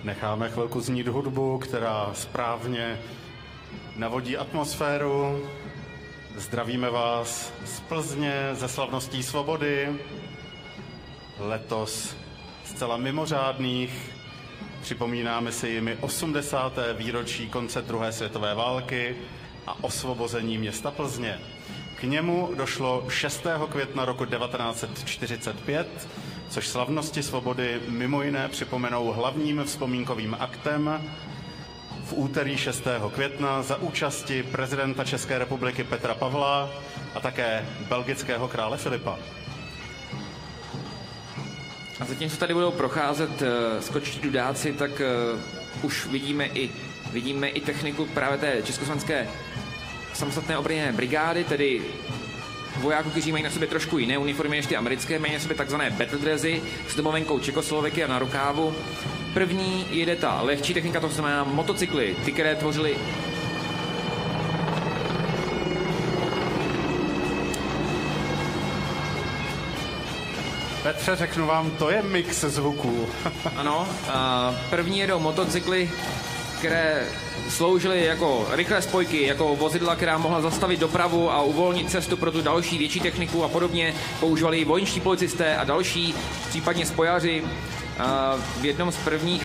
Necháme chvilku znít hudbu, která správně navodí atmosféru. Zdravíme vás z Plzně, ze slavností svobody. Letos zcela mimořádných. Připomínáme si jimi 80. výročí konce druhé světové války a osvobození města Plzně. K němu došlo 6. května roku 1945, což slavnosti svobody mimo jiné připomenou hlavním vzpomínkovým aktem v úterý 6. května za účasti prezidenta České republiky Petra Pavla a také belgického krále Filipa. A zatímco tady budou procházet skočtí dudáci, tak už vidíme i techniku právě té československé samostatné obrněné brigády, tedy vojáků, kteří mají na sobě trošku jiné uniformy než ty americké, mají na sobě takzvané battle dressy s domovenkou Čekoslovakie a na rukávu. První jede ta lehčí technika, to znamená motocykly, ty, které tvořily Petře, řeknu vám, to je mix zvuků. Ano, první jedou motocykly, které sloužily jako rychlé spojky, jako vozidla, která mohla zastavit dopravu a uvolnit cestu pro tu další větší techniku a podobně. Používali vojenští policisté a další, případně spojaři. V jednom z prvních